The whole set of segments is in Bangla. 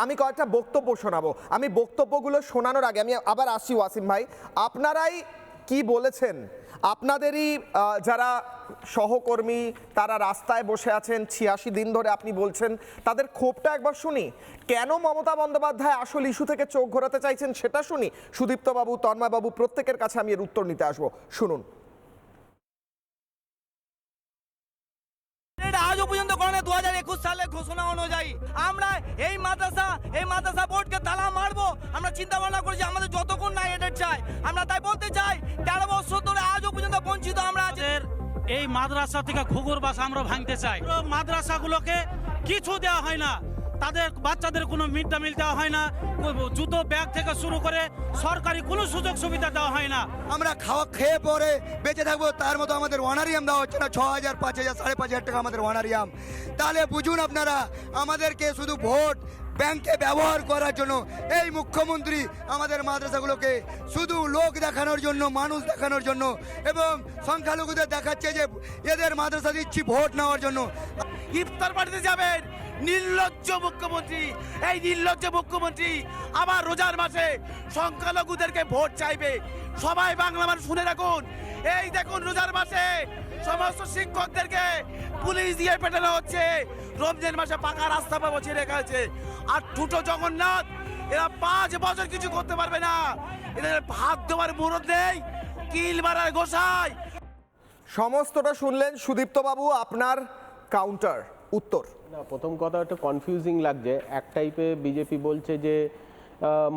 আমি কয়েকটা বক্তব্য শোনাবো। আমি বক্তব্যগুলো শোনানোর আগে আমি আবার আসছি ওয়াসিম ভাই, আপনারাই কি বলেছেন? আপনাদেরই যারা সহকর্মী তারা রাস্তায় বসে আছেন ৮৬ দিন ধরে, আপনি বলছেন তাদের ক্ষোভটা একবার শুনি। কেন মমতা বন্দ্যোপাধ্যায় আসল ইস্যু থেকে চোখ ঘোরাতে চাইছেন সেটা শুনি। সুদীপ্ত বাবু, তন্ময় বাবু, প্রত্যেকের কাছে আমি এর উত্তর নিতে আসবো, শুনুন। আজও পর্যন্ত করে 2021 সালের ঘোষণা অনুযায়ী আমরা এই মাদ্রাসা বোর্ডকে তালা মারবো। আমরা চিন্তা ভাবনা করেছি আমাদের যতক্ষণ না এডেড চাই, আমরা তাই বলতে চাই 13 বছর ধরে আজও পর্যন্ত বঞ্চিত আমরা আছি। এই মাদ্রাসা থেকে ঘুঘুর বাসা আমরা ভাঙতে চাই। মাদ্রাসাগুলোকে কিছু দেওয়া হয় না, তাদের বাচ্চাদের কোনো মিড ডে মিল দেওয়া হয় না, জুতো ব্যাগ থেকে শুরু করে সরকারি কোনো সুযোগ সুবিধা দেওয়া হয় না। আমরা খেয়ে পরে বেঁচে থাকবো, তার মতো আমাদের অনারিয়াম দেওয়া হচ্ছে না। 6,000, 5,000, 5,500 টাকা আমাদের অনারিয়াম। তাহলে বুঝুন আপনারা, আমাদেরকে শুধু ভোট ব্যাংকে ব্যবহার করার জন্য এই মুখ্যমন্ত্রী আমাদের মাদ্রাসাগুলোকে শুধু লোক দেখানোর জন্য, মানুষ দেখানোর জন্য এবং সংখ্যালঘুদের দেখাচ্ছে যে এদের মাদ্রাসা দিচ্ছি ভোট নেওয়ার জন্য। ইফতার পার্টিতে যাবেন নির্লজ্জ মুখ্যমন্ত্রী। এই নির্লজ্জ মুখ্যমন্ত্রী আবার রোজার মাসে সংখ্যালঘুদেরকে ভোট চাইবে। সবাই বাংলা মানুষ শুনে রাখুন, এই দেখুন রোজার মাসে সমস্ত শিক্ষকদেরকে পুলিশ দিয়ে পেটানো হচ্ছে। রমজান মাসে পাকা রাস্তা বসিয়ে রেখা হয়েছে। আর ঠুটো জগন্নাথ এরা 5 বছর কিছু করতে পারবে না। এদের ভাত দেওয়ার মুরদ নেই, কিল মারার গোসাই। সমস্তটা শুনলেন। সুদীপ্ত বাবু, আপনার কাউন্টার উত্তর। না, প্রথম কথা একটু কনফিউজিং লাগছে। এক টাইপে বিজেপি বলছে যে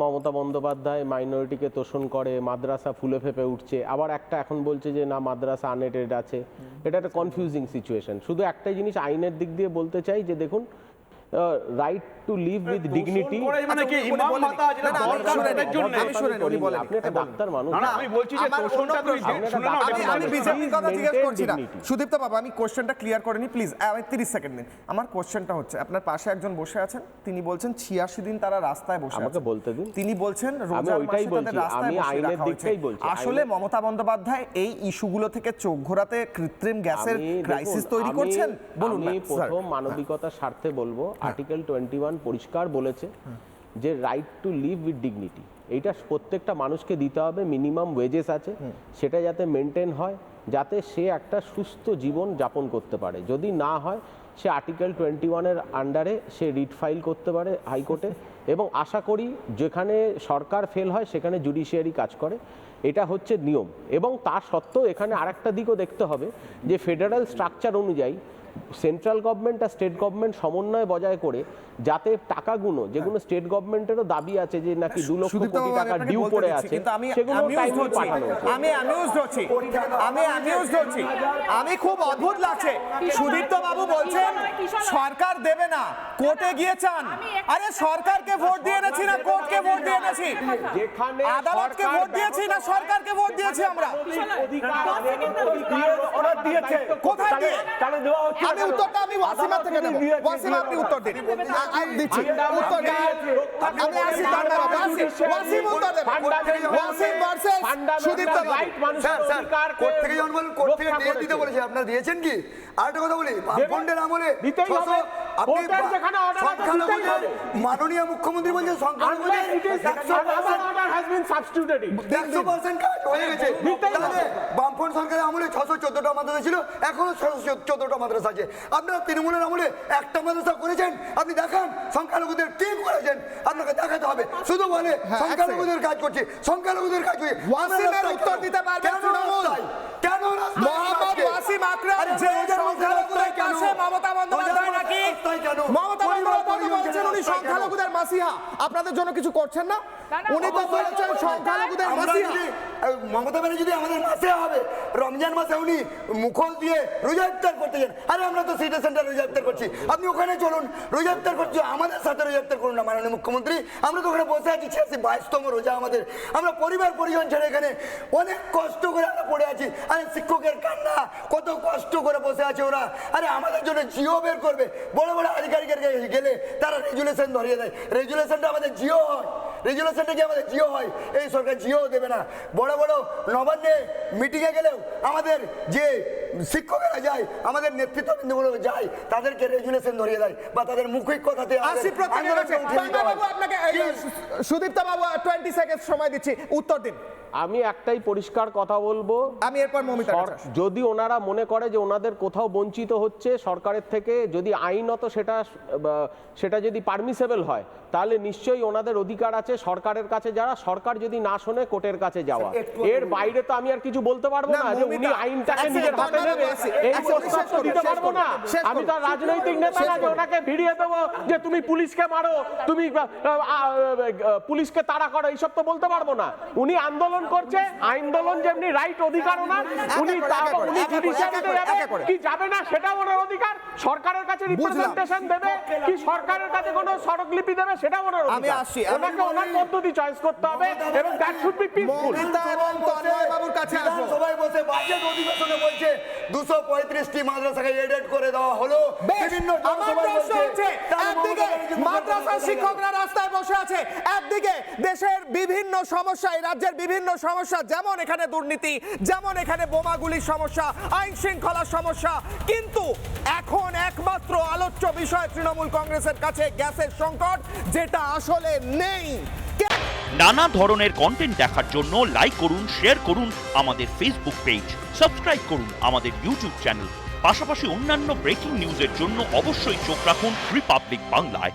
মমতা বন্দ্যোপাধ্যায় মাইনরিটিকে তোষণ করে, মাদ্রাসা ফুলে ফেপে উঠছে, আবার একটা এখন বলছে যে না মাদ্রাসা আনএডেড আছে। এটা একটা কনফিউজিং সিচুয়েশন। শুধু একটাই জিনিস আইনের দিক দিয়ে বলতে চাই যে দেখুন, right two live with dignity. Sudipta বাবু, আমি কোশ্চেনটা ক্লিয়ার করে নি প্লিজ, 30 সেকেন্ড দিন। আমার কোশ্চেনটা হচ্ছে, আপনার পাশে একজন বসে আছেন, তিনি বলছেন 86 দিন তারা রাস্তায় বসে আমাকে বলতে দিন। তিনি বলছেন আসলে মমতা বন্দ্যোপাধ্যায় এই ইস্যুগুলো থেকে চোখ ঘোরাতে কৃত্রিম গ্যাসের ক্রাইসিস তৈরি করছেন। বলুন। আমি প্রথম মানবিকতার স্বার্থে বলবো, আর্টিকেল 21 পরিষ্কার বলেছে যে right two live with dignity. এইটা প্রত্যেকটা মানুষকে দিতে হবে। মিনিমাম ওয়েজেস আছে, সেটা যাতে মেনটেন হয়, যাতে সে একটা সুস্থ জীবন যাপন করতে পারে। যদি না হয়, সে আর্টিকেল 21-এর আন্ডারে সে রিট ফাইল করতে পারে হাইকোর্টে। এবং আশা করি যেখানে সরকার ফেল হয় সেখানে জুডিশিয়ারি কাজ করে, এটা হচ্ছে নিয়ম। এবং তা সত্ত্বেও এখানে আরেকটা দিকও দেখতে হবে যে ফেডারেল স্ট্রাকচার অনুযায়ী সেন্ট্রাল গভর্নমেন্ট আর স্টেট গভর্নমেন্ট সমন্বয় বজায় করে যাতে টাকাগুলো, যেগুলো স্টেট গভর্নমেন্টেরও দাবি আছে যে নাকি 2 লক্ষ কোটি টাকা ডিউ পড়ে আছে, সেগুলো টাইমে পাঠানো। আমি খুব অদ্ভুত লাগছে, সুদীপ্ত বাবু বলছেন সরকার দেবে না, কোর্টে গিয়ে চান। আরে সরকারকে ভোট দিয়ে এনেছি না কোর্টকে ভোট দিয়ে এনেছি? যেখানে আদালতকে ভোট দিয়েছি না সরকারকে ভোট দিয়েছি আমরা? কোথায় দিয়ে? আমি উত্তরটা আমি ওয়াসিমা থেকে নেব। ওয়াসিমা, আপনি উত্তর দিন। আমি দিচ্ছি উত্তর। আমি আসি ওয়াসিম উত্তর দেব। ওয়াসিম ভার্সেস সুদীপ্ত বাবু। স্যার, কোর্ট থেকে যখন বলেন, কোর্ট থেকে ডেট দিতে বলেছে, আপনারা দিয়েছেন কি? আরেকটা কথা বলি, বামফ্রন্টের আমলে আপনি সংখ্যালঘুদের মাননীয় মুখ্যমন্ত্রী বলছেন সংখ্যালঘুদের 100% কাজ হয়ে গেছে। তাহলে বামফ্রন্ট সরকারের আমলে 614টা মাদ্রাসা ছিল, এখনো 614টা মাদ্রাসা আছে। আপনারা তৃণমূলের আমলে একটা মাদ্রাসা করেছেন, আপনি দেখান সংখ্যালঘুদের কি করেছেন, আপনাকে দেখাতে হবে। শুধু বলে সংখ্যালঘুদের কাজ করছে, সংখ্যালঘুদের কাজ করছে। ওয়াসিমের উত্তর দিতে পারবেন তৃণমূল? কেন মোহাম্মদ ওয়াসিম আকরাম যে সংখ্যালঘুদের কাছে মমতা বন্দ্যোপাধ্যায় নাকি মমতা বন্দ্যোপাধ্যায় বলছেন উনি সংখ্যালঘুদের মাসিহা, আপনাদের জন্য কিছু করছেন না? উনি তো বলছেন সংখ্যালঘুদের মাসিহা। মমতা ব্যানার্জি যদি আমাদের মাসে হবে, রমজান মাসে উনি মুখোশ দিয়ে রোজা ইফতার করতে যান। আরে আমরা তো সিটি সেন্টার রোজা ইফতার করছি, আপনি ওখানে চলুন, রোজা ইফতার করছি, আমাদের সাথে রোজা ইফতার করুন না মাননীয় মুখ্যমন্ত্রী। আমরা তো ওখানে বসে আছি, 22তম রোজা আমাদের। আমরা পরিবার পরিজন ছেড়ে এখানে অনেক কষ্ট করে আমরা পড়ে আছি। আরে শিক্ষকের কান্না, কত কষ্ট করে বসে আছে ওরা। আরে আমাদের জন্য জিও বের করবে, বড় বড় আধিকারিকের গেলে তারা রেজুলেশন ধরিয়ে দেয়, রেজুলেশনটা আমাদের জিও হয়। রেজুলেশনটা কি আমাদের জিও হয়? এই সরকার জিও দেবে না। বড় বড় নবান্নে মিটিংয়ে গেলেও আমাদের যে শিক্ষকেরা যায়, আমাদের নেতৃত্ববৃন্দগুলো যায়, তাদেরকে রেজুলেশন ধরিয়ে দেয় বা তাদের মুখিক কথাতে আসি আন্দোলনকে উঠিয়ে দিতে হয়। বাবু আপনাকে সুদীপ্তা বাবু 20 সেকেন্ড সময় দিচ্ছি, উত্তর দিন। আমি একটাই পরিষ্কার কথা বলবো, আমি এরপর মমিতা যদি ওনারা মনে করে যে ওনাদের কোথাও বঞ্চিত হচ্ছে সরকারের থেকে, যদি আইনত সেটা যদি পারমিসেবল হয়, তাহলে নিশ্চয়ই ওনাদের অধিকার আছে সরকারের কাছে, যারা সরকার যদি না শোনে কোর্টের কাছে যাওয়া। এর বাইরে তো আমি আর কিছু বলতে পারবো না যে উনি আইনটাকে নিজের হাতে নেবে, এই প্রস্তাব তো দিতে পারবো না। আমি তো রাজনৈতিক নেতা না যে ওনাকে ভিড়িয়ে দেবো যে তুমি পুলিশকে মারো, তুমি পুলিশকে তাড়া করো, এইসব তো বলতে পারবো না। উনি আন্দোলন করছে, আন্দোলন যেমনি রাইট অধিকার ওনার, উনি জুডিশিয়ারিতে যাবে কি যাবে না সেটা ওনার অধিকার, সরকারের কাছে রিপ্রেজেন্টেশন দেবে কি সরকারের কাছে কোনো স্মারকলিপি দেবে সেটা ওনার অধিকার। ওনাকে ওনার পদ্ধতি চয়েস করতে হবে এবং that should be peaceful. Mamita এবং তন্ময় বাবুর কাছে আসবো। সবাই বসে বাজেট অধিবেশনে বলছে 235টি মাদ্রাসাকে এডেড করে দেওয়া হলো। বিভিন্ন আমার প্রশ্ন হচ্ছে, একদিকে মাদ্রাসা শিক্ষকরা রাস্তায় বসে আছে, একদিকে দেশের বিভিন্ন সমস্যা, এই রাজ্যের বিভিন্ন সমস্যা, যেমন এখানে দুর্নীতি, যেমন এখানে বোমাগুলির সমস্যা, আইন শৃঙ্খলার সমস্যা, কিন্তু এখন একমাত্র আলোচ্য বিষয় তৃণমূল কংগ্রেসের কাছে গ্যাসের সংকট, যেটা আসলে নেই। নানা ধরনের কন্টেন্ট দেখার জন্য লাইক করুন, শেয়ার করুন আমাদের ফেসবুক পেজ, সাবস্ক্রাইব করুন আমাদের ইউটিউব চ্যানেল। পাশাপাশি অন্যান্য ব্রেকিং নিউজের জন্য অবশ্যই চোখ রাখুন রিপাবলিক বাংলায়।